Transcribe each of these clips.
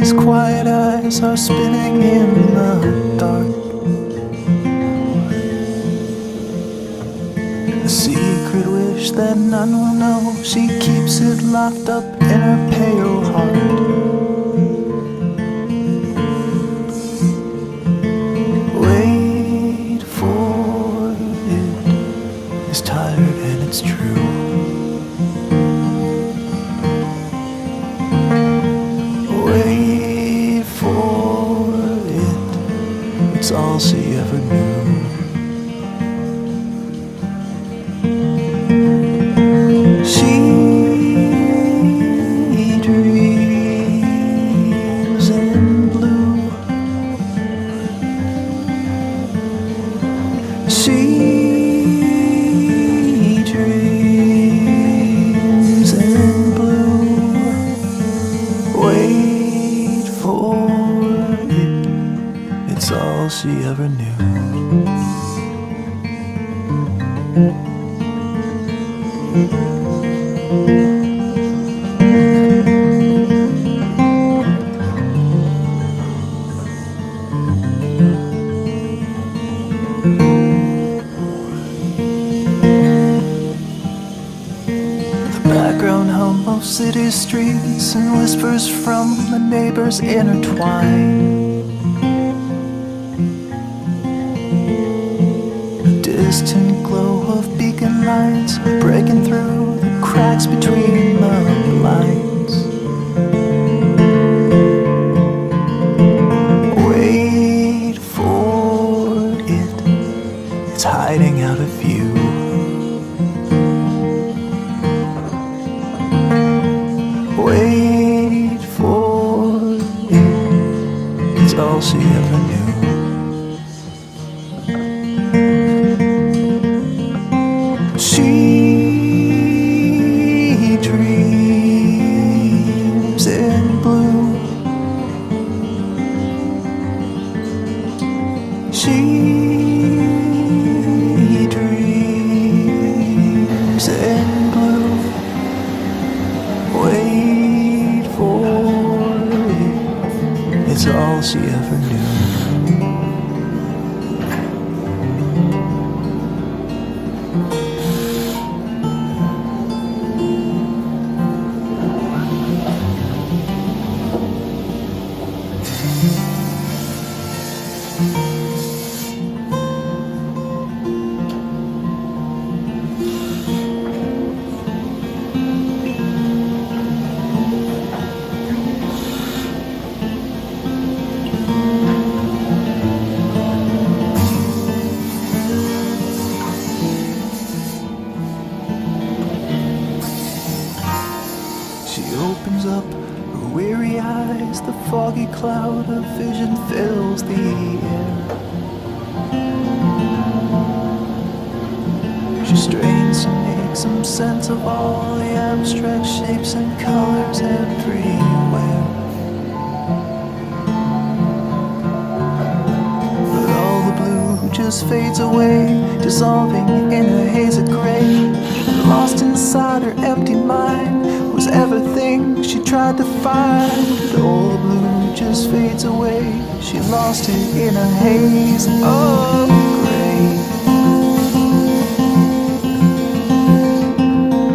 His quiet eyes are spinning in the dark. A secret wish that none will know, she keeps it locked up in her pale heart. Wait for it, it's tired and it's true. Wait for it, it's all she ever knew. She ever knew. The background hum of city streets and whispers from the neighbors intertwine. Distant glow of beacon lights breaking through the cracks between the blinds. Wait for it, it's hiding out of view. Wait for it, it's all she ever knew. All she ever knew. Opens up her weary eyes, the foggy cloud of vision fills the air. She strains to make some sense of all the abstract shapes and colors everywhere. But all the blue just fades away, dissolving in a haze of gray. Lost inside her empty mind was everything she tried to find. All the blue just fades away, she lost it in a haze of gray.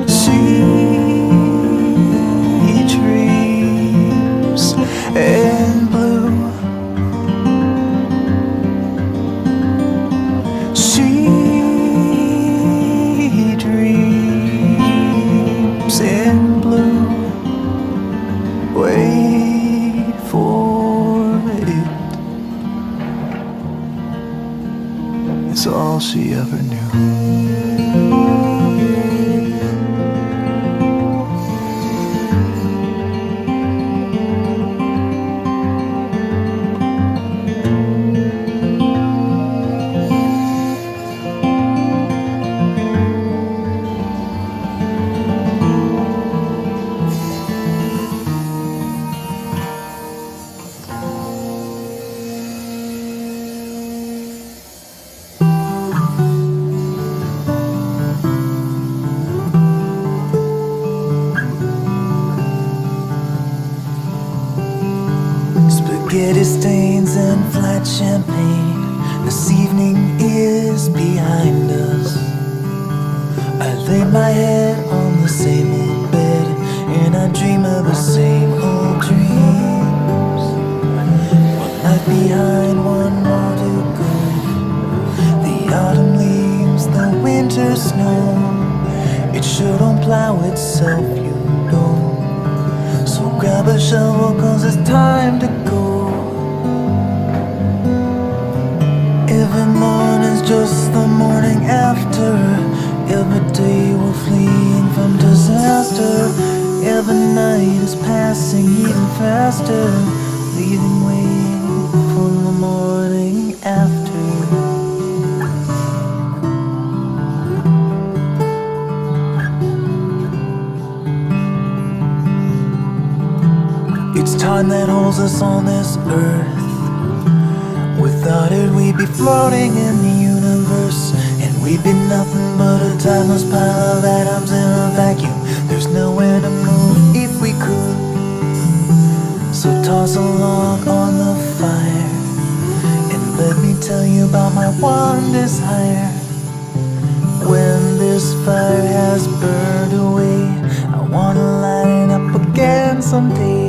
She dreams in blue. She dreams in blue. Wait for it, it's all she ever knew. hot champagne. This evening is behind us. I lay my head on the same old bed, and I dream of the same old dreams. One night behind, one more to go. The autumn leaves, the winter snow, it sure don't plow itself, you know. So grab a shovel, cause it's time to go. Every morning's just the morning after. Every day we're fleeing from disaster. Every night is passing even faster, leaving waiting for the morning after. It's time that holds us on this earth. Without it we'd be floating in the universe, and we'd be nothing but a timeless pile of atoms in a vacuum. There's nowhere to move if we could. So toss a log on the fire, and let me tell you about my one desire. When this fire has burned away, I wanna light it up again someday.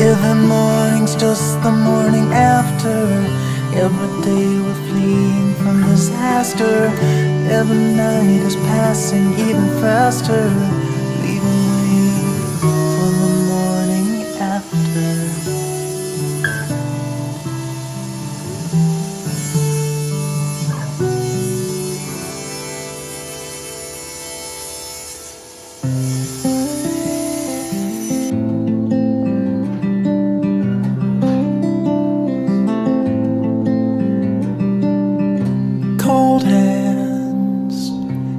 Every morning's just the morning after. Every day we're fleeing from disaster. Every night is passing even faster, leaving waiting for the morning after. Cold hands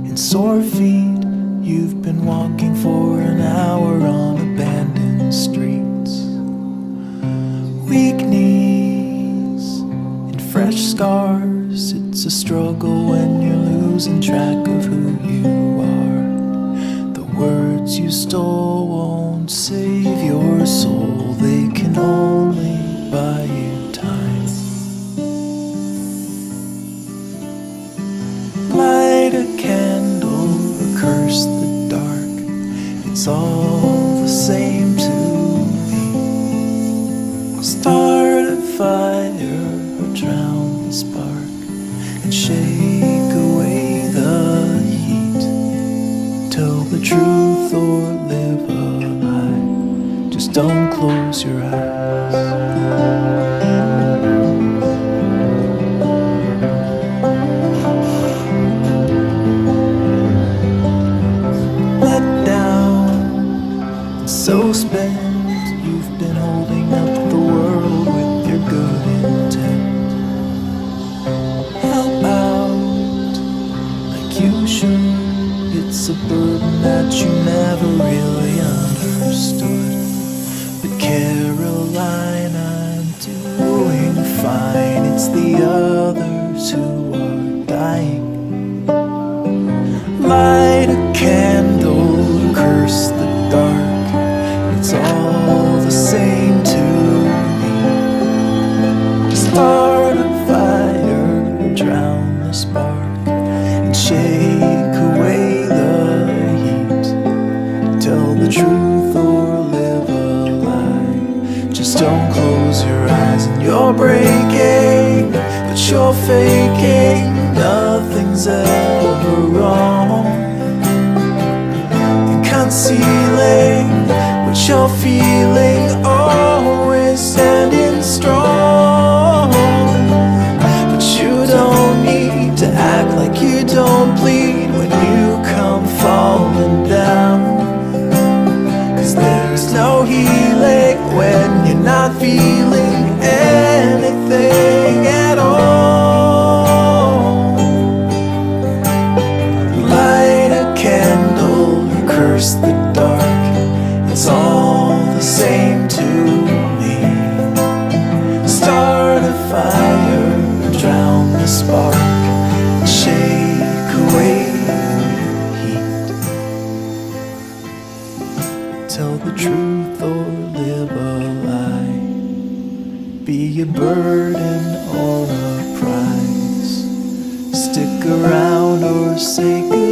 and sore feet, you've been walking for an hour on abandoned streets. Weak knees and fresh scars, it's a struggle when you're losing track of who you are. The words you stole won't save your soul, they can only buy you time. Light a candle or curse the dark, it's all the same to me. Start a fire or drown the spark, and shake away the heat. Tell the truth or live a lie, just don't close your eyes. So spent, you've been holding up the world with your good intent. Help out like you should, it's a burden that you never really understood. But Caroline, I'm doing fine, it's the others who are dying. Light a candle, curse the dark, it's all the same to me. Start a fire, drown the spark, and shake away the heat. Tell the truth or live a lie, just don't close your eyes and you're breaking, but you're faking. Nothing's ever wrong. And concealing what you're feeling, always standing strong. But you don't need to act like you don't bleed when you come falling down. 'Cause there's no healing when you're not feeling anything at all. Light a candle or curse the dark, it's all the same to me. Start a fire, drown the spark, shake away heat. Tell the truth or live a lie, be a burden or a prize. Stick around or say goodbye.